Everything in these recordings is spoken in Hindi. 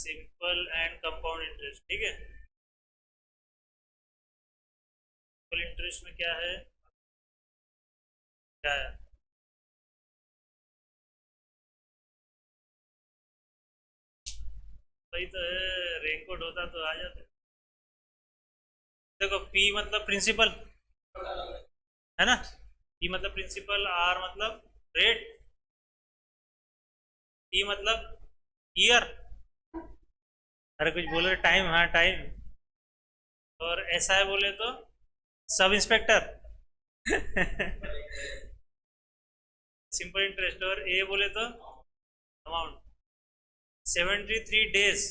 सिंपल एंड कंपाउंड इंटरेस्ट, ठीक है। सिंपल इंटरेस्ट में क्या है, क्या है? वही तो है, रेनकोट होता तो आ जाते। देखो पी मतलब प्रिंसिपल है ना, पी मतलब प्रिंसिपल, आर मतलब रेट, टी मतलब ईयर, अरे कुछ बोले टाइम, हाँ टाइम, और ऐसा है बोले तो सब इंस्पेक्टर। सिंपल इंटरेस्ट, और ए बोले तो अमाउंट। 73 डेज,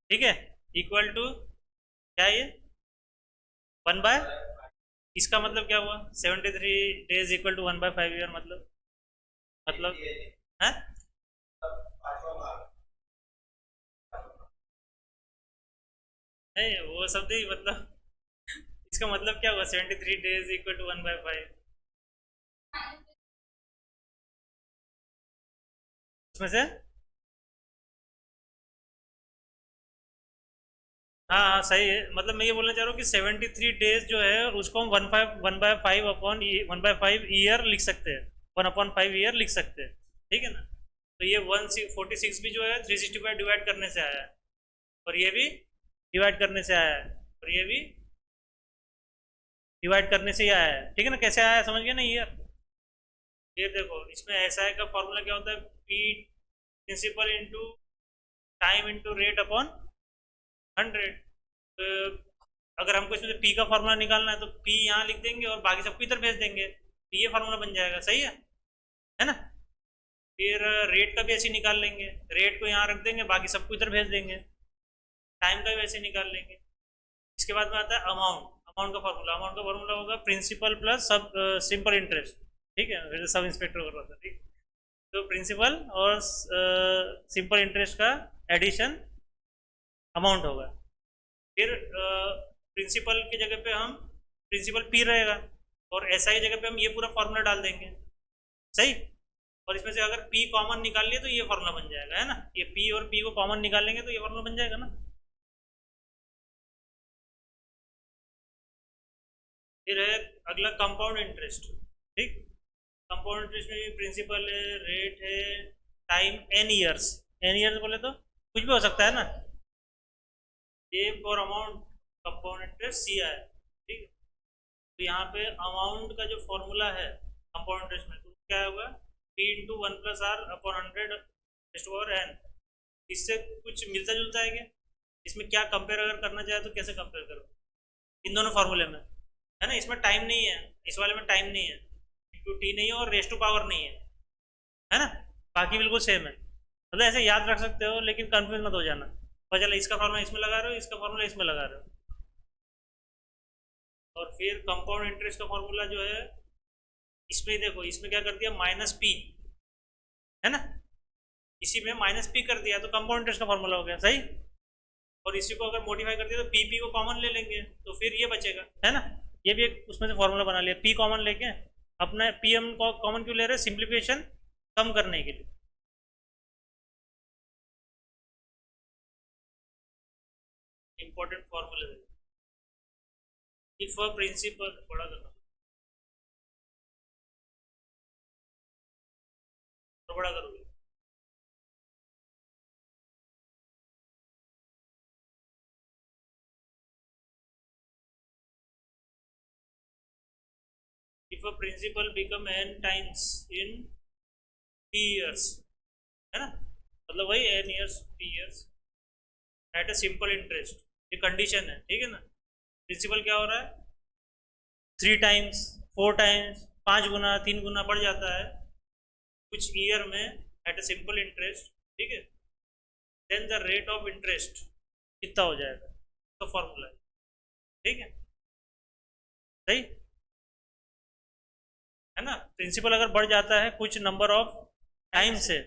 ठीक है, इक्वल टू क्या ये 1/, इसका मतलब क्या हुआ? 73 डेज इक्वल टू 1/5 ईयर, मतलब है। नहीं वो सब नहीं, मतलब इसका मतलब क्या हुआ? 73 डेज इक्वल टू 1/5, उसमें से हाँ हाँ सही है, मतलब मैं ये बोलना चाह रहा हूँ कि 73 डेज जो है उसको हम 1/5 अपॉन 1/5 ईयर लिख सकते हैं, 1/5 ईयर लिख सकते हैं, ठीक है ना। तो ये 146 भी जो है 365 डिवाइड करने से आया है, और ये भी डिवाइड करने से आया है, और ये भी डिवाइड करने से ही आया है, ठीक है ना। कैसे आया है समझ गए ना ईयर? ये देखो इसमें ऐसा है का फॉर्मूला क्या होता है, P principal into time into rate upon 100। तो अगर हमको इसमें से पी का फॉर्मूला निकालना है तो पी यहाँ लिख देंगे और बाकी सबको इधर भेज देंगे, तो ये फॉर्मूला बन जाएगा, सही है ना। फिर रेट का भी ऐसे ही निकाल लेंगे, रेट को यहाँ रख देंगे, बाकी सबको इधर भेज देंगे, टाइम का भी ऐसे ही निकाल लेंगे। इसके बाद में आता है अमाउंट, अमाउंट का फॉर्मूला होगा प्रिंसिपल प्लस सब सिंपल इंटरेस्ट, ठीक है, फिर सब इंस्पेक्टर कर रहा था, ठीक। तो प्रिंसिपल और सिंपल इंटरेस्ट का एडिशन अमाउंट होगा। फिर प्रिंसिपल की जगह पे हम प्रिंसिपल पी रहेगा, और एसआई की जगह पे हम ये पूरा फॉर्मूला डाल देंगे, सही। और इसमें से अगर पी कॉमन निकाल लिए तो ये फॉर्मूला बन जाएगा, है ना। ये पी और पी को कॉमन निकाल लेंगे तो ये फॉर्मूला बन जाएगा ना। फिर है अगला कंपाउंड इंटरेस्ट, ठीक। कंपाउंड इंटरेस्ट में भी प्रिंसिपल है, रेट है, time n years, n years बोले तो कुछ भी हो सकता है ना। A for amount, compound interest C है, ठीक है। तो यहाँ पे अमाउंट का जो फॉर्मूला है कंपाउंड इंटरेस्ट में, तो क्या होगा, P into 1+r upon 100 N. इससे कुछ मिलता जुलता है क्या? इसमें क्या कंपेयर अगर करना चाहे तो कैसे कंपेयर करो इन दोनों फार्मूले में, है ना। इसमें टाइम नहीं है, इस वाले में टाइम नहीं है, इंटू टी नहीं है, और रेस टू पावर नहीं है ना। बाकी बिल्कुल सेम है, मतलब ऐसे याद रख सकते हो, लेकिन कंफ्यूज मत हो जाना, पता चला इसका फॉर्मूला इसमें लगा रहे हो, इसका फॉर्मूला इसमें लगा रहे हो। और फिर कंपाउंड इंटरेस्ट का फॉर्मूला जो है, इसमें देखो इसमें क्या कर दिया, माइनस पी, है ना। इसी में माइनस पी कर दिया तो कंपाउंड इंटरेस्ट का फॉर्मूला हो गया, सही। और इसी को अगर मॉडिफाई कर दिया तो पी को कॉमन ले लेंगे तो फिर ये बचेगा, है ना। ये भी एक उसमें से फॉर्मूला बना लिया, पी कॉमन लेके अपना पी हम कॉमन क्यों ले रहे हैं, सिंप्लीफिकेशन कम करने के लिए। इंपॉर्टेंट फॉर्मूले इफ प्रिंसिपल बड़ा करना, तो बड़ा करोगे। If a principal become n times in t years, है ना, मतलब वही n years t years at a simple interest, ये कंडीशन है, ठीक है ना। प्रिंसिपल क्या हो रहा है, 3 टाइम्स, 4 टाइम्स, 5 गुना, 3 गुना बढ़ जाता है कुछ ईयर में एट अ सिंपल इंटरेस्ट, ठीक है। Then the rate of interest कितना हो जाएगा, तो फॉर्मूला है, ठीक है, सही है ना। प्रिंसिपल अगर बढ़ जाता है कुछ नंबर ऑफ टाइम से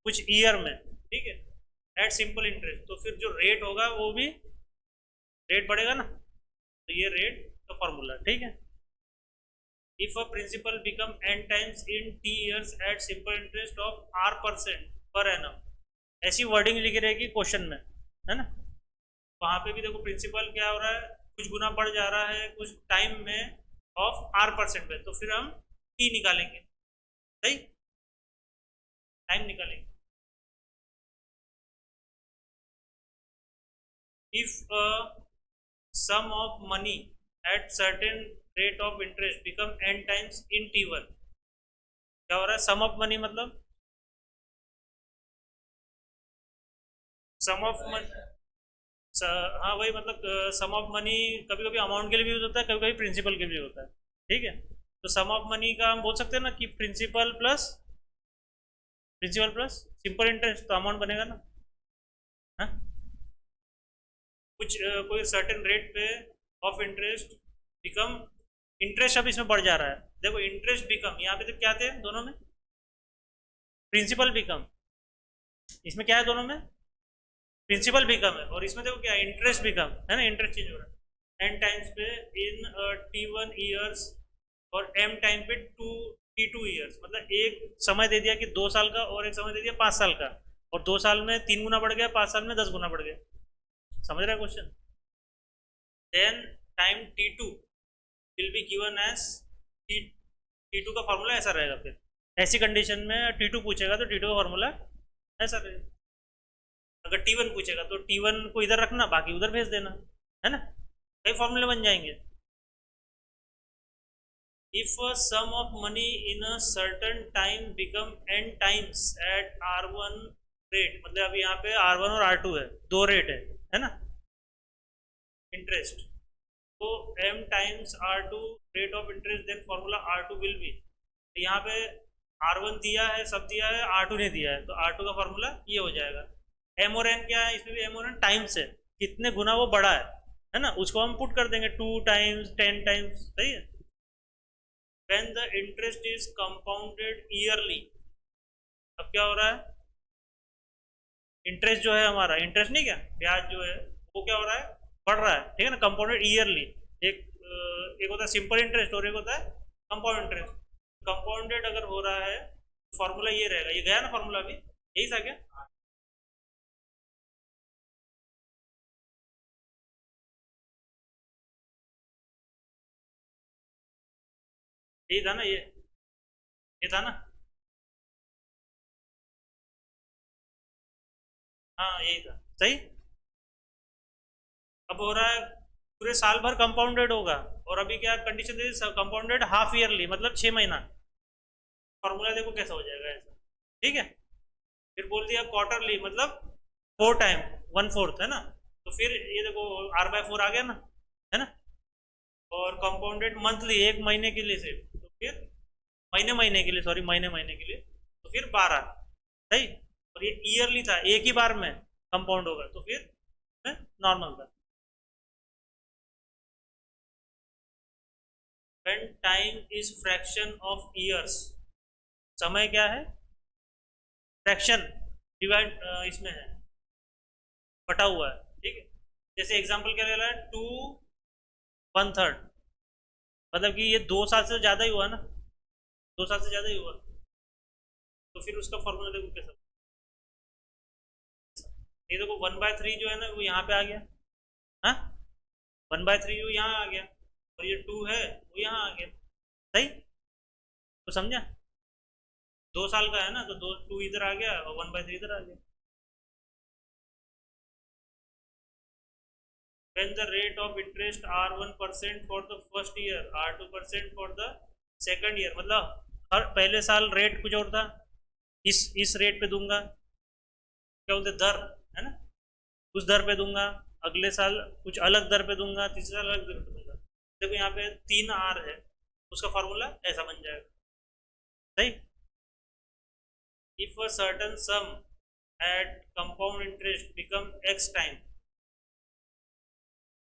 कुछ ईयर में, ठीक है, एट सिंपल इंटरेस्ट, तो फिर जो रेट होगा वो भी रेट बढ़ेगा ना, तो ये रेट का फॉर्मूला, ठीक है। If a principal become n times in t years at simple interest of r% per annum, ऐसी वर्डिंग लिखी रहेगी क्वेश्चन में, है ना। वहां पे भी देखो प्रिंसिपल क्या हो रहा है, कुछ गुना बढ़ जा रहा है कुछ टाइम में ऑफ R% पे, तो फिर हम टी निकालेंगे, सही, टाइम निकालेंगे। If sum of money at certain rate of interest become n times in t1, क्या हो रहा है, सम ऑफ मनी मतलब सम ऑफ मनी, हाँ वही मतलब सम ऑफ मनी कभी कभी अमाउंट के लिए भी यूज होता है, कभी कभी प्रिंसिपल के लिए होता है, ठीक है। तो सम ऑफ मनी का हम बोल सकते हैं ना कि प्रिंसिपल प्लस सिंपल इंटरेस्ट, तो अमाउंट बनेगा ना। हाँ? कुछ कोई सर्टेन रेट पे ऑफ इंटरेस्ट बिकम, इंटरेस्ट अब इसमें बढ़ जा रहा है, देखो इंटरेस्ट बिकम, यहाँ पे तो क्या थे दोनों में, प्रिंसिपल बिकम, इसमें क्या है दोनों में, प्रिंसिपल बिकम है, और इसमें देखो क्या है, इंटरेस्ट बिकम है ना, इंटरेस्ट चेंज हो रहा है एन टाइम्स पे इन T1 ईयर्स, और एम टाइम पे T2 ईयर्स, मतलब एक समय दे दिया कि 2 साल का, और एक समय दे दिया 5 साल का, और 2 साल में 3 गुना बढ़ गया, 5 साल में 10 गुना बढ़ गया, समझ रहा है question. Then time T2 will be given as T2 का फॉर्मूला ऐसा रहेगा, फिर ऐसी कंडीशन में T2 पूछेगा तो T2 का फॉर्मूला ऐसा रहेगा, अगर T1 पूछेगा तो T1 को इधर रखना, बाकी उधर भेज देना, है ना, कई फॉर्मूले बन जाएंगे। If sum of money in a certain time become n times at R1 rate, मतलब अभी यहाँ पे R1 और R2 है, दो रेट है ना, इंटरेस्ट, तो m times R2 rate of interest, then formula R2 will be, तो यहाँ पे R1 दिया है, सब दिया है, R2 ने दिया है, तो R2 का फॉर्मूला ये हो जाएगा। m और n क्या है, इसमें भी m और n टाइम्स है, कितने गुना वो बड़ा है ना, उसको हम पुट कर देंगे 2 टाइम्स 10 टाइम्स, सही है। when the interest is compounded yearly, अब क्या हो रहा है, इंटरेस्ट जो है हमारा, इंटरेस्ट नहीं क्या, ब्याज जो है वो क्या हो रहा है, बढ़ रहा है, ठीक है ना, कंपाउंडेड ईयरली, एक होता है सिंपल इंटरेस्ट और एक होता है कंपाउंड इंटरेस्ट। कंपाउंडेड अगर हो रहा है तो फॉर्मूला ये रहेगा, ये गया ना फॉर्मूला अभी, यही था क्या, यही था ना, ये था ना, हाँ यही था, सही। अब हो रहा है पूरे साल भर कंपाउंडेड होगा, और अभी क्या कंडीशन दे दी, कंपाउंडेड हाफ ईयरली मतलब 6 महीना, फॉर्मूला देखो कैसा हो जाएगा ऐसा, ठीक है। फिर बोल दिया क्वार्टरली मतलब 4 टाइम 1/4, है ना, तो फिर ये देखो R/4 आ गया ना, है ना, और कंपाउंडेड मंथली, एक महीने के लिए सिर्फ, तो फिर महीने महीने के लिए, सॉरी महीने महीने के लिए, तो फिर 12, सही। और ये ईयरली था, एक ही बार में कंपाउंड होगा, तो फिर नॉर्मल था। when time is fraction of years, समय क्या है, फ्रैक्शन, डिवाइड इसमें है, बटा हुआ है, ठीक है। जैसे एग्जांपल क्या ले रहा है, 2/3, मतलब कि ये 2 साल से ज़्यादा ही हुआ ना, 2 साल से ज़्यादा ही हुआ, तो फिर उसका फॉर्मूला देखो कैसा, ये देखो 1/3 जो है ना वो यहाँ पे आ गया, हाँ 1/3 वो यहाँ आ गया, और ये 2 है वो यहाँ आ गया, सही, तो समझा, 2 साल का है ना, तो 2 इधर आ गया और 1/3 इधर आ गया। when the rate of interest R1% for the first year, R2% for the second year, मतलब हर पहले साल रेट कुछ और था, इस रेट पे दूंगा, क्या बोलते दर, है ना, उस दर पे दूंगा, अगले साल कुछ अलग दर पे दूंगा, तीसरे साल अलग दर पे दूंगा, देखो यहाँ पे 3R है, उसका फॉर्मूला ऐसा बन जाएगा, सही। if a certain sum at compound interest become x time,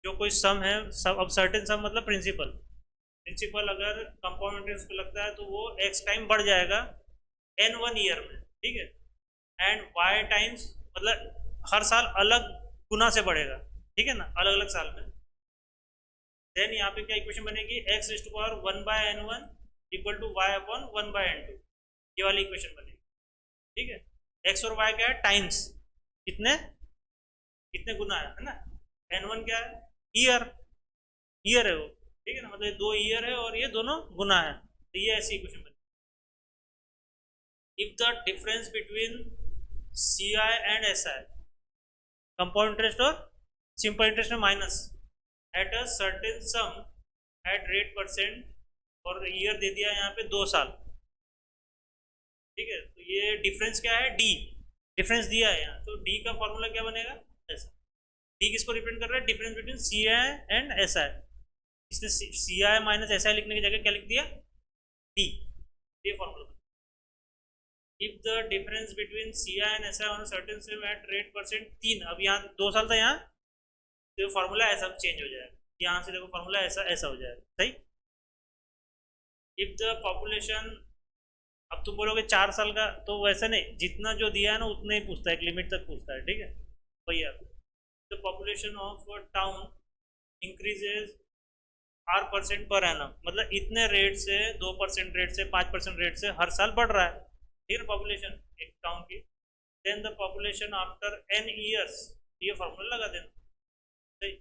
जो कोई सम है, सब अब सर्टेन सम मतलब प्रिंसिपल अगर कंपाउंड इंटरेस्ट पे लगता है तो वो x टाइम बढ़ जाएगा n1 ईयर में, ठीक है, एंड y टाइम्स मतलब हर साल अलग गुना से बढ़ेगा, ठीक है ना, अलग अलग साल में, देन यहाँ पे क्या इक्वेशन बनेगी, x⁴1/n1 इक्वल टू y/1/n2, ये वाली इक्वेशन बनेगी, ठीक है। x और y क्या है, टाइम्स, कितने कितने गुना है ना। N1 क्या है, ईयर, ईयर है वो, ठीक है ना, मतलब ये 2 ईयर है और ये दोनों गुना है, तो ये ऐसी इक्वेशन बनी। If the difference between CI and SI, compound interest और सिंपल इंटरेस्ट में minus, at a certain some eight rate percent, और ईयर दे दिया यहाँ पे 2 साल, ठीक है, तो ये डिफरेंस क्या है, डी, डिफरेंस दिया है यहाँ, तो डी का फॉर्मूला क्या बनेगा, ऐसा। डी किसको रिप्रेजेंट कर रहा है, difference between C I and S I, इसने C I minus S I लिखने की जगह क्या लिख दिया, डी, ये formula. If the difference between C I and S I on certain sum at rate percent, 3, अब यहाँ 2 साल था यहाँ, तो फॉर्मूला ऐसा चेंज हो जाएगा, यहाँ से देखो फॉर्मूला ऐसा ऐसा हो जाएगा, सही। इफ द पॉपुलेशन, अब तुम बोलोगे 4 साल का, तो वैसे नहीं, जितना जो दिया है ना उतना ही पूछता है, एक लिमिट तक पूछता है, ठीक है भैया। The population of town increases R% per annum, मतलब इतने रेट से, 2% रेट से, 5% रेट से हर साल बढ़ रहा है, ठीक है, पॉपुलेशन एक टाउन की। Then the population after n years, ये फॉर्मूला लगा देना, सही।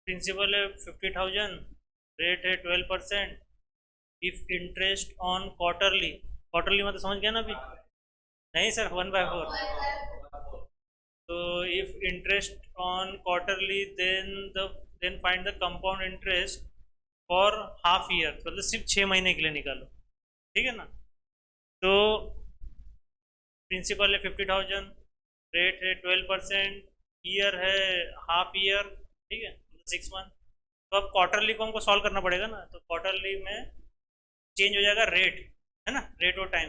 प्रिंसिपल है 50,000, रेट है 12%, if interest on quarterly, quarterly मतलब समझ गया ना अभी, नहीं सर 1/4, तो if interest on quarterly then find the compound interest for half year, मतलब सिर्फ 6 महीने के लिए निकालो, ठीक है ना। तो प्रिंसिपल है 50,000, रेट है 12%, ईयर है हाफ ईयर, ठीक है, 6 मंथ। तो अब क्वार्टरली को हमको सॉल्व करना पड़ेगा ना, तो क्वार्टरली में चेंज हो जाएगा रेट, है ना, रेट और टाइम,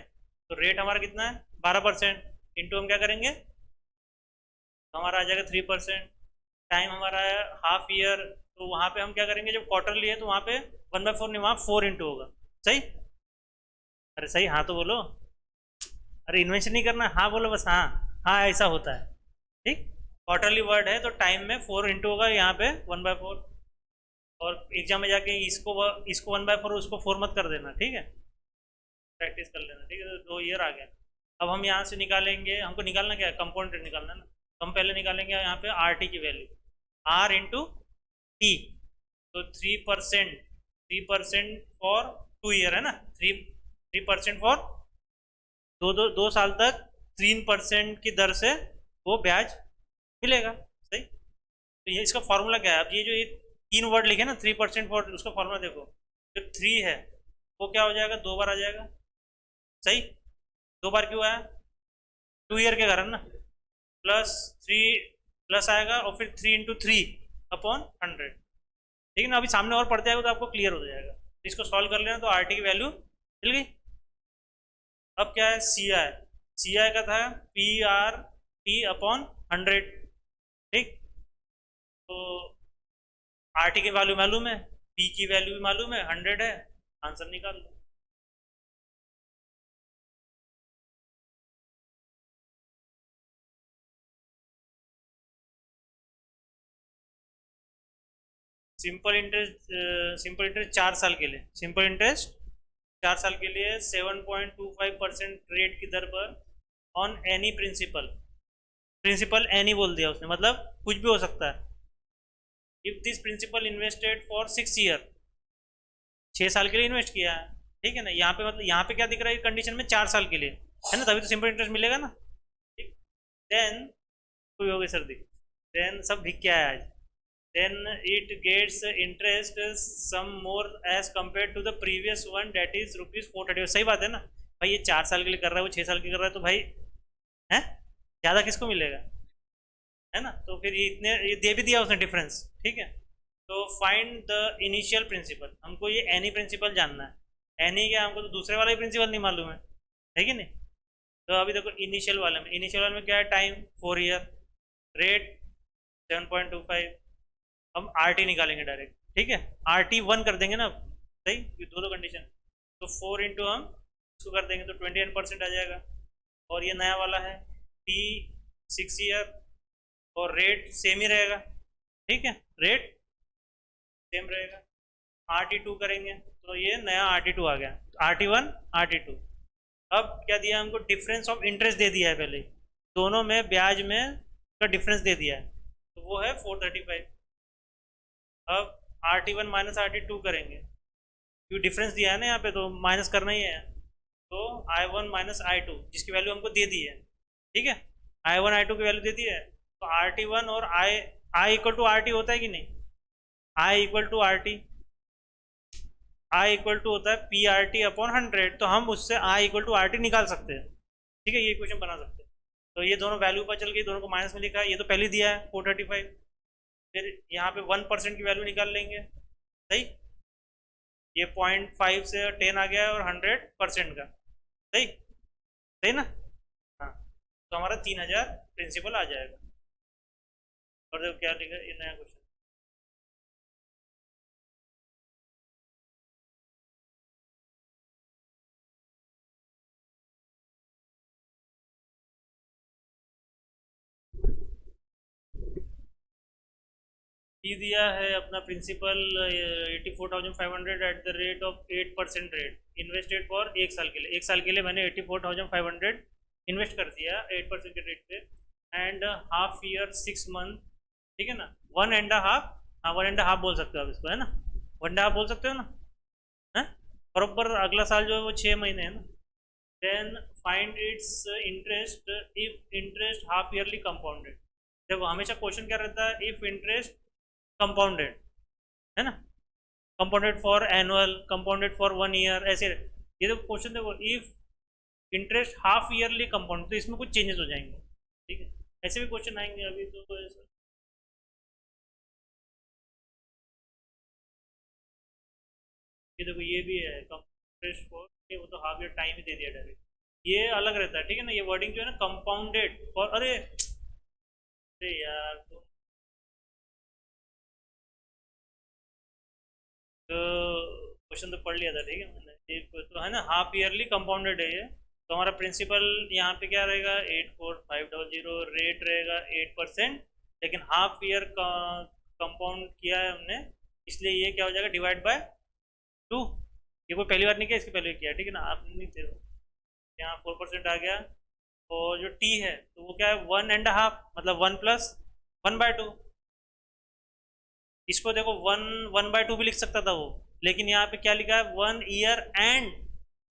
तो रेट हमारा कितना है 12%, इंटू हम क्या करेंगे, तो हमारा आ जाएगा 3%, टाइम हमारा है हाफ ईयर, तो वहाँ पे हम क्या करेंगे, जब क्वार्टरली है तो वहाँ पे 1/4 नहीं, वहाँ 4 इंटू होगा, सही। अरे सही, हाँ तो बोलो, अरे इन्वेंशन नहीं करना, हाँ बोलो बस, हाँ हाँ ऐसा होता है, ठीक। क्वार्टरली वर्ड है तो टाइम में 4 इंटू होगा, यहाँ पे 1/4, और एग्जाम में जाके इसको 1/4, उसको 4 मत कर देना, ठीक है, प्रैक्टिस कर लेना, ठीक है, तो 2 ईयर आ गया। अब हम यहाँ से निकालेंगे, हमको निकालना क्या है, कंपाउंड रेट निकालना है ना, तो हम पहले निकालेंगे यहाँ पे आर टी की वैल्यू, आर इंटू टी, तो 3%, 3% फॉर 2 ईयर, है ना, 3% फॉर 2 साल तक 3% की दर से वो ब्याज मिलेगा, सही। तो ये इसका फॉर्मूला क्या है, अब ये 3 वर्ड लिखे ना, 3% फॉर, उसका फॉर्मूला देखो, जो 3 है वो क्या हो जाएगा, 2 बार आ जाएगा, सही। 2 बार क्यों आया, 2 ईयर के कारण ना, प्लस 3, प्लस आएगा और फिर 3 × 3/100, ठीक है ना। अभी सामने और पढ़ते आएगा तो आपको क्लियर हो जाएगा, तो इसको सॉल्व कर लेना, तो आर टी की वैल्यू मिल गई। अब क्या है, सी आई का था PR/T/100, ठीक, तो आर टी की वैल्यू मालूम है, पी की वैल्यू भी मालूम है, 100 है, आंसर निकाल लो। सिंपल इंटरेस्ट 4 साल के लिए, सिंपल इंटरेस्ट 4 साल के लिए 7.25% रेट की दर पर, on any principal, principal any बोल दिया उसने, मतलब कुछ भी हो सकता है। If this principal invested for 6 year, 6 साल के लिए इन्वेस्ट किया है, ठीक है ना, यहाँ पे मतलब यहाँ पे क्या दिख रहा है कंडीशन में, 4 साल के लिए, है ना, तभी तो सिंपल इंटरेस्ट मिलेगा ना, ठीक। देन कोई हो गई सर्दी, देन सब भीग के आया आज, then it gets interest some more as compared to the previous one, that is ₹430। सही बात है ना भाई, ये 4 साल के लिए कर रहा है, वो 6 साल के कर रहा है, तो भाई है ज़्यादा किसको मिलेगा, है ना। तो फिर ये इतने, ये दे भी दिया उसने डिफरेंस, ठीक है। तो फाइंड द इनिशियल प्रिंसिपल, हमको ये एनी प्रिंसिपल जानना है, एनी क्या, हमको तो दूसरे वाला ही प्रिंसिपल नहीं मालूम है कि नहीं। तो अभी देखो इनिशियल वाले में क्या है, टाइम 4 ईयर, रेट 7.25, हम आर टी निकालेंगे डायरेक्ट, ठीक है, आर टी 1 कर देंगे ना, सही, ये दो कंडीशन, तो 4 इंटू हम इसको कर देंगे तो 21% आ जाएगा, और ये नया वाला है टी 6 ईयर, और रेट सेम ही रहेगा, ठीक है, रेट सेम रहेगा, RT2 करेंगे तो ये नया RT2 आ गया, RT1 RT2। अब क्या दिया हमको, डिफरेंस ऑफ इंटरेस्ट दे दिया है पहले, दोनों में ब्याज में का डिफरेंस दे दिया है, तो वो है 435। अब RT1 माइनस RT2 करेंगे, क्योंकि डिफरेंस दिया है ना यहाँ पे, तो माइनस करना ही है। तो I1 माइनस I2 जिसकी वैल्यू हमको दे दी है, ठीक है, I1 I2 की वैल्यू दे दी है, तो RT1 और I इक्वल टू RT होता है कि नहीं, I equal to RT, I equal to होता है PRT अपॉन 100, तो हम उससे I इक्वल टू RT निकाल सकते हैं, ठीक है, ये क्वेश्चन बना सकते हैं। तो ये दोनों वैल्यू पर चल गई, दोनों को माइनस में लिखा है, ये तो पहले दिया है 435, फिर यहाँ पे 1% की वैल्यू निकाल लेंगे, सही, ये 0.5 से 10 आ गया है और 100% का, सही, सही ना, हाँ, तो हमारा 3000 प्रिंसिपल आ जाएगा। और देखो क्या लिखा है, ये नया क्वेश्चन, ये दिया है अपना principal 84,500 at the rate of 8% rate, invested for 1 साल के लिए, 1 साल के लिए मैंने 84,500 इन्वेस्ट कर दिया 8% के रेट पे, एंड हाफ ईयर 6 मंथ, ठीक है ना, 1.5, हाँ 1.5 बोल सकते हो आप इसको, है ना, 1.5 बोल सकते हो ना, है बरोबर, अगला साल जो है वो 6 महीने है ना। Then find its interest if interest half yearly compounded, देखो हमेशा क्वेश्चन क्या रहता है, इफ इंटरेस्ट कंपाउंडेड, है ना, compounded for annual, compounded for 1 year, ऐसे, ये तो क्वेश्चन देखो, if interest half yearly compound, तो इसमें कुछ चेंजेस हो जाएंगे, ठीक है, ऐसे भी क्वेश्चन आएंगे अभी तो ऐसा। ये देखो ये भी है इंटरेस्ट फॉर, वो तो हाफ ईयर टाइम ही दे दिया डायरेक्ट, ये अलग रहता है, ठीक है ना, ये वर्डिंग जो है ना कंपाउंडेड फॉर, अरे अरे यार तो क्वेश्चन तो पढ़ लिया था, ठीक है मैंने, एक तो है ना हाफ ईयरली कंपाउंडेड है ये, तो हमारा प्रिंसिपल यहाँ पे क्या रहेगा, 84,500, रेट रहेगा 8%, लेकिन हाफ ईयर कंपाउंड किया है हमने, इसलिए ये क्या हो जाएगा, डिवाइड बाय 2, ये कोई पहली बार नहीं किया, इसके पहले किया, ठीक है ना, आपने नहीं थे, यहाँ 4% आ गया, और जो टी है तो वो क्या है, 1.5, मतलब 1 + 1/2, इसको देखो 1/2 भी लिख सकता था वो, लेकिन यहाँ पे क्या लिखा है, 1 ईयर एंड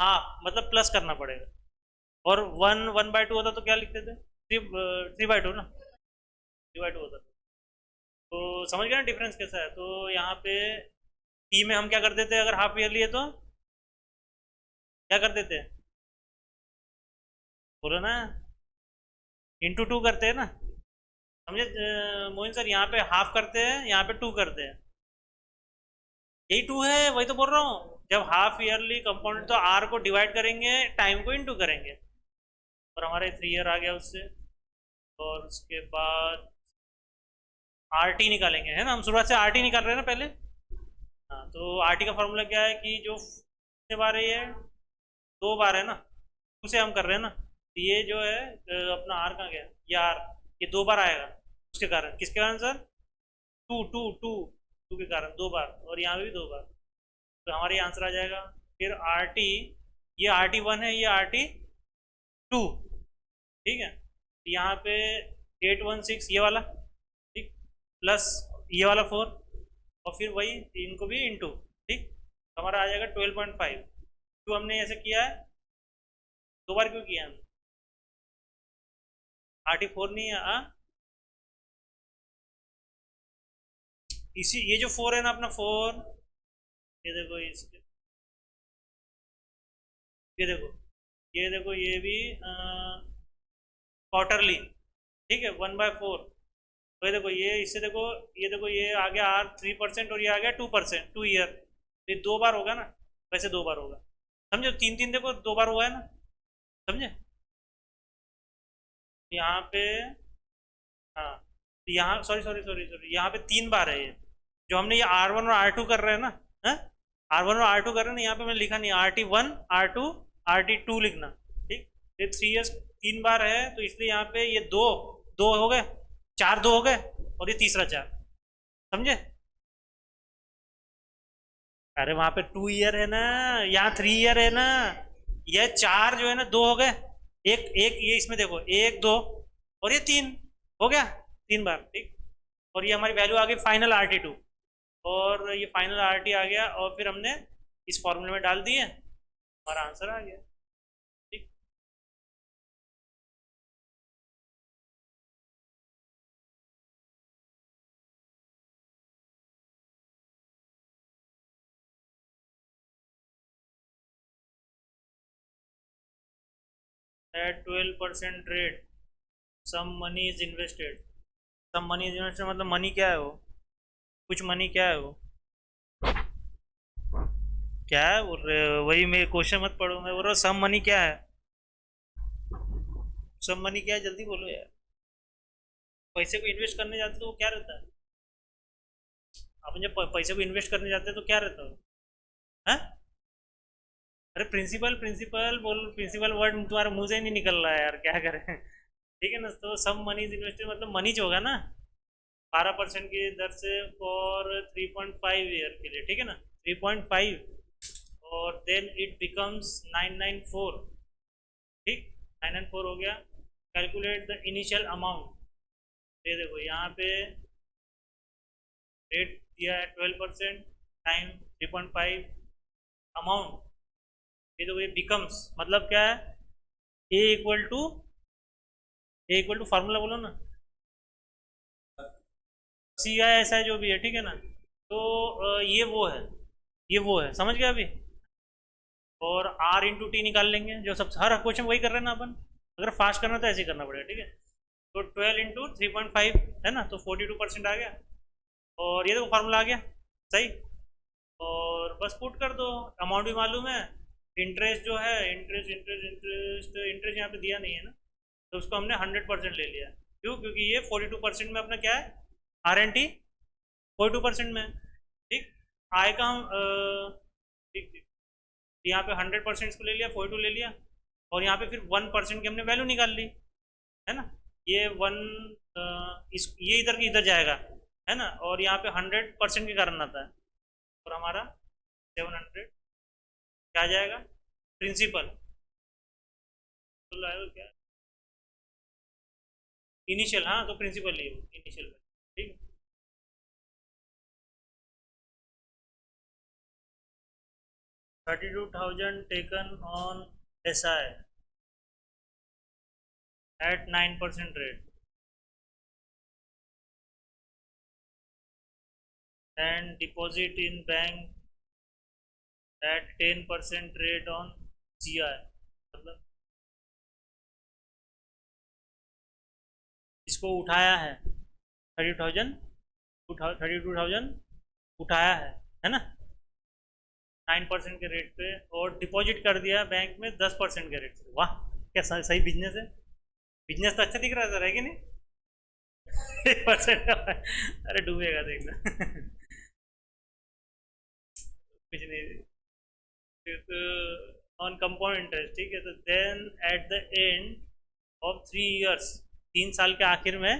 हाफ, मतलब प्लस करना पड़ेगा, और 1/2 होता तो क्या लिखते थे, 3/2 ना, 3/2 होता। तो समझ गए ना डिफरेंस कैसा है, तो यहाँ पे टी में हम क्या कर देते, अगर हाफ ईयरली है तो क्या कर देते, बोलो ना, इंटू 2 करते हैं ना, समझे मोहिन सर, यहाँ पे हाफ करते हैं, यहाँ पे 2 करते हैं, यही 2 है, वही तो बोल रहा हूँ, जब हाफ ईयरली कंपाउंड तो आर को डिवाइड करेंगे, टाइम को इंटू करेंगे, और हमारे 3 ईयर आ गया उससे, और उसके बाद आर टी निकालेंगे, है ना, हम शुरुआत से आर टी निकाल रहे हैं ना पहले, हाँ, तो आर टी का फॉर्मूला क्या है कि जो कितने बार है ये, 2 बार है ना, उसे हम कर रहे हैं ना, तो ये जो है अपना आर कहाँ गया, ये आर, ये 2 बार आएगा, उसके कारण, किसके कारण sir, two two two two के कारण 2 बार, और यहाँ पे भी 2 बार, तो हमारा ये आंसर आ जाएगा। फिर आर टी, ये RT1 है, ये RT2, ठीक है, यहाँ पे 816 ये वाला, ठीक, प्लस ये वाला 4, और फिर वही इनको भी इंटू, ठीक, तो हमारा आ जाएगा 12.5। क्यों हमने ऐसे किया है, 2 बार क्यों किया हमने, RT4 नहीं है, इसी ये जो 4 है ना अपना 4, ये देखो इसके, ये देखो, ये देखो, ये भी क्वार्टरली, ठीक है, 1/4, तो ये देखो, ये इससे देखो, ये देखो, ये आ गया आर 3%, और ये आ गया 2%, 2 ईयर, ये 2 बार होगा ना, वैसे 2 बार होगा, समझो, 3 3 देखो 2 बार हुआ है ना, समझे, यहाँ पे, हाँ, तो यहाँ सॉरी सॉरी सॉरी सॉरी, यहाँ पे 3 बार है ये, जो हमने ये R1 और R2 कर रहे हैं ना, है, R1 और R2 कर रहे हैं ना, यहाँ पे मैंने लिखा नहीं, RT1 R2 RT2 लिखना, ठीक, ये 3 ईयर्स 3 बार है, तो इसलिए यहाँ पे ये दो दो हो गए, 4 2 हो गए, और ये तीसरा 4, समझे, अरे वहां पे 2 ईयर है ना, यहाँ 3 ईयर है ना। ये चार जो है ना, दो हो गए। एक एक ये इसमें देखो, एक दो और ये तीन, हो गया 3 बार, ठीक। और ये हमारी वैल्यू आ गई फाइनल RT2। और ये फाइनल RT आ गया, और फिर हमने इस फॉर्मूले में डाल दिए, हमारा आंसर आ गया, ठीक। 12% rate, some money is invested. Some money is invested मतलब मनी क्या है वो, कुछ मनी क्या है वो, क्या है बोल रहे हो? वही मैं क्वेश्चन मत पढ़ो, मैं बोल रहा हूँ सम मनी क्या है। सम मनी क्या है, जल्दी बोलो यार। पैसे को इन्वेस्ट करने जाते तो वो क्या रहता है? अपन जब पैसे को इन्वेस्ट करने जाते हैं तो क्या रहता है? हाँ? अरे प्रिंसिपल प्रिंसिपल बोल, प्रिंसिपल वर्ड तुम्हारे मुंह से ही नहीं निकल रहा है यार, क्या करें। ठीक है ना, तो सम मनी इन्वेस्टेड मतलब मनी जो होगा ना, 12% की दर से फॉर 3.5 ईयर के लिए, ठीक है ना, 3.5, और देन इट बिकम्स 994, ठीक। 994 हो गया। Calculate the initial amount. ये देखो यहाँ पे रेट दिया है 12%, टाइम 3.5, अमाउंट, ये देखो, ये बिकम्स मतलब क्या है, ए इक्वल टू फार्मूला बोलो ना, CI SI जो भी है, ठीक है ना। तो ये वो है, समझ गया अभी। और R × T निकाल लेंगे, जो सब हर क्वेश्चन वही कर रहे हैं ना अपन। अगर फास्ट करना तो ऐसे ही करना पड़ेगा, ठीक है। तो 12 × 3.5 है ना, तो 42% आ गया। और ये देखो फार्मूला आ गया, सही। और बस पुट कर दो, अमाउंट भी मालूम है। इंटरेस्ट जो है, इंटरेस्ट यहाँ पे दिया नहीं है ना, तो उसको हमने 100% ले लिया। क्यों? क्योंकि ये 42% में अपना क्या है, R × T 42% में है, ठीक। आय का हम ठीक ठीक, यहाँ पे 100% को ले लिया, 42 ले लिया। और यहाँ पे फिर 1% की हमने वैल्यू निकाल ली, है ना। ये वन, इस ये इधर की इधर जाएगा, है ना। और यहाँ पे 100% के कारण आता है, और हमारा 700 क्या आ जाएगा, प्रिंसिपल। तो लाएगा क्या, इनिशियल, हाँ तो प्रिंसिपल ही इनिशियल, ठीक। 32,000 taken on SI at 9% rate and deposit in bank at 10% rate on GI, मतलब इसको उठाया है 32,000, 32,000 उठाया है ना, 9% के रेट पे, और डिपॉजिट कर दिया बैंक में 10% के रेट पे। वाह, क्या सही बिजनेस है। बिजनेस तो अच्छा दिख रहा है सर, है कि नहीं? 1%, अरे डूबेगा देखना। कुछ नहीं, ऑन कंपाउंड इंटरेस्ट, ठीक है। तो then at the end of 3 years, 3 साल के आखिर में,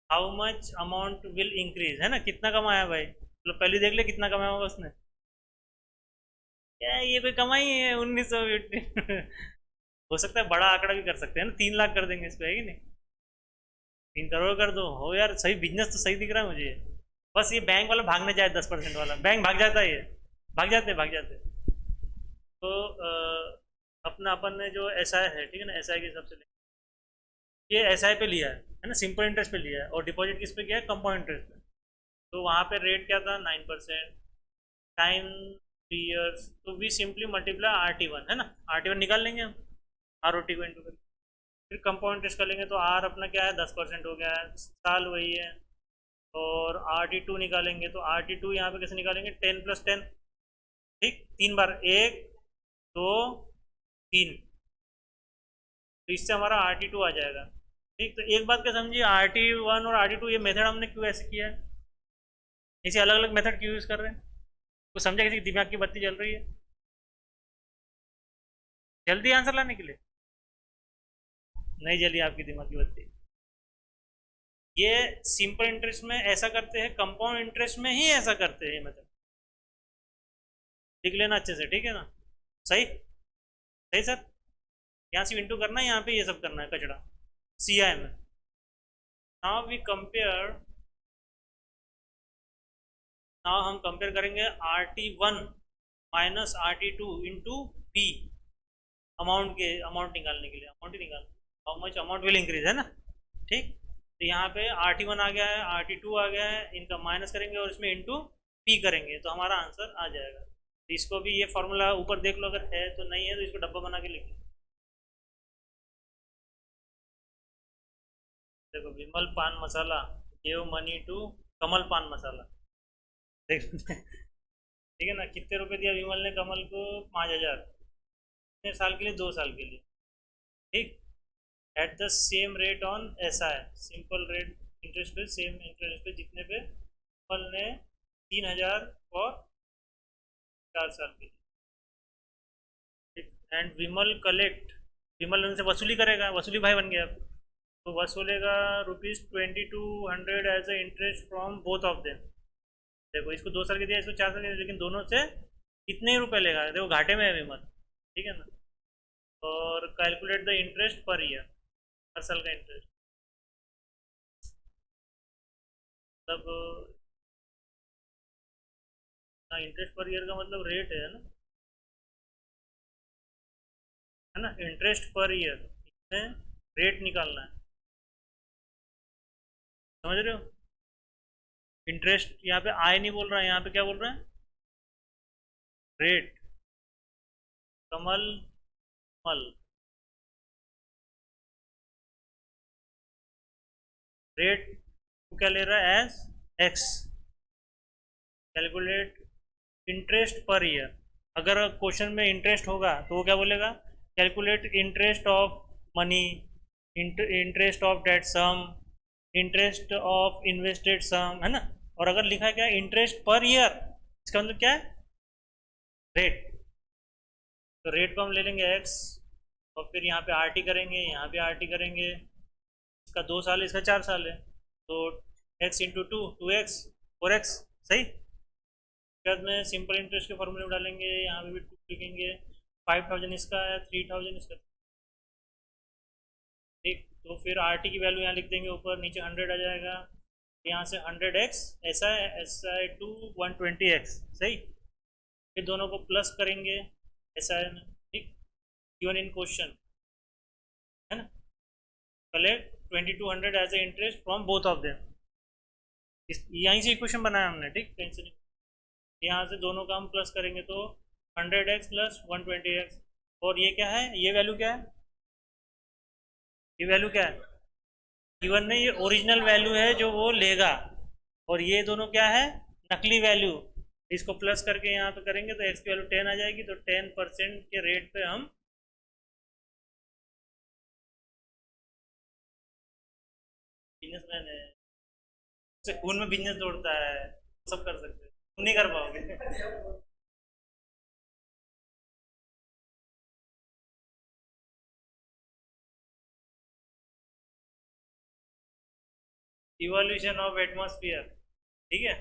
how much amount will increase, है ना, कितना कमाया भाई, मतलब पहले देख ले कितना कमाया होगा उसने। क्या ये कोई कमाई है 1950? हो सकता है बड़ा आंकड़ा भी कर सकते हैं ना, 3 लाख कर देंगे इसको, है कि नहीं? 3 करोड़ कर दो, हो यार, सही बिजनेस तो सही दिख रहा है मुझे। बस ये बैंक वाला भागने जाए, 10% वाला बैंक भाग जाता है ये, भाग जाते। तो अपना अपन ने जो SI है, ठीक है ना, SI के हिसाब से ये SI पे लिया है ना, सिंपल इंटरेस्ट पे लिया है, और डिपॉजिट किस पे किया है, कंपाउंड इंटरेस्ट पे। तो वहाँ पे रेट क्या था, 9%, टाइम 3 ईयर्स, तो वी सिंपली मल्टीप्लाई RT1, है ना, RT1 निकाल लेंगे हम, ROT को इंटू कर, फिर कंपाउंड इंटरेस्ट कर लेंगे, तो R अपना क्या है, 10% हो गया है, साल वही है। और RT2 निकालेंगे, तो RT2 यहाँ पे कैसे निकालेंगे, 10 + 10, ठीक, 3 बार, 1 2 3, तो इससे हमारा RT2 आ जाएगा, ठीक। तो एक बात क्या समझिए, RT1 और RT2 ये मेथड हमने क्यों ऐसे किया है, इसे अलग अलग मेथड क्यों यूज़ कर रहे हैं, तो समझा, किसी दिमाग की बत्ती जल रही है जल्दी आंसर लाने के लिए? नहीं जली आपकी दिमाग की बत्ती। ये सिंपल इंटरेस्ट में ऐसा करते हैं, कंपाउंड इंटरेस्ट में ही ऐसा करते हैं, मतलब लिख लेना अच्छे से, ठीक है ना? सही सही सर। यहाँ से इंटू करना है, यहाँ पे ये सब करना है कचड़ा, सी आई में। नाउ वी कंपेयर, नाउ हम कंपेयर करेंगे RT1 minus RT2 into P, amount निकालने के लिए, अमाउंट ही निकाल, how much amount will increase, है ना? ठीक, तो यहाँ पे RT1 आ गया है, RT2 आ गया है, इनका माइनस करेंगे और इसमें इंटू पी करेंगे तो हमारा आंसर आ जाएगा। तो इसको भी ये फॉर्मूला ऊपर देख लो, अगर है तो, नहीं है तो इसको डब्बा बना के लिख लो। देखो, विमल पान मसाला गिव मनी टू कमल पान मसाला, देख ठीक है ना? कितने रुपए दिया विमल ने कमल को? 5,000। कितने साल के लिए? 2 साल के लिए। ठीक, at the same rate on SI, simple rate interest पे, सेम इंटरेस्ट पे, जितने पे कमल ने 3,000 और 4 साल के लिए। एंड विमल कलेक्ट, विमल उनसे वसूली करेगा, वसूली भाई बन गया अब। तो वसूलेगा ₹2200 as a interest from both of them. देखो, इसको 2 साल के दिया, इसको 4 साल के दिया, लेकिन दोनों से कितने ही रुपए लेगा? देखो, घाटे में है विमल, ठीक है ना? और calculate the interest per year, हर साल का इंटरेस्ट, मतलब इंटरेस्ट पर ईयर का मतलब रेट है ना, है ना? इंटरेस्ट पर ईयर, इसमें रेट निकालना है, समझ रहे हो? इंटरेस्ट यहाँ पे आय नहीं बोल रहा है, यहाँ पे क्या बोल रहा है? रेट। कमल, मल, रेट क्या ले रहा है? As x. Calculate interest per year. अगर क्वेश्चन में इंटरेस्ट होगा तो वो क्या बोलेगा? Calculate interest of money, interest of debt sum, interest of invested sum, है ना? और अगर लिखा है क्या? इंटरेस्ट पर ईयर, इसका मतलब क्या है? रेट। तो रेट को हम ले लेंगे एक्स, और फिर यहाँ पे RT करेंगे, यहाँ पे RT करेंगे। इसका 2 साल है, इसका 4 साल है, तो x इंटू 2 2x 4x, सही। बाद में सिंपल इंटरेस्ट के फॉर्मूले में डालेंगे, यहाँ पे भी 2 लिखेंगे। 5,000 इसका है, 3,000 इसका, ठीक। तो फिर RT की वैल्यू यहाँ लिख देंगे ऊपर, नीचे 100 आ जाएगा। यहाँ से 100x, SI टू 120x, सही। फिर दोनों को प्लस करेंगे SI में, ठीक, गिवन इन क्वेश्चन, है ना? Collect 2200 as a interest from both of them. यहीं से इक्वेशन बनाया हमने, ठीक, कहीं से नहीं। यहाँ से दोनों का हम प्लस करेंगे तो 100x प्लस 120x, और ये क्या है? ये वैल्यू क्या है? ये वैल्यू क्या है? गिवन में ये ओरिजिनल वैल्यू है जो वो लेगा, और ये दोनों क्या है? नकली वैल्यू। इसको प्लस करके यहाँ पे करेंगे तो x की वैल्यू 10 आ जाएगी, तो 10% के रेट पे हम बिजनेसमैन है, उसे खून में बिजनेस दौड़ता है, सब कर सकते हैं, तुम नहीं कर पाओगे। इवोल्यूशन ऑफ एटमॉस्फेयर, ठीक है।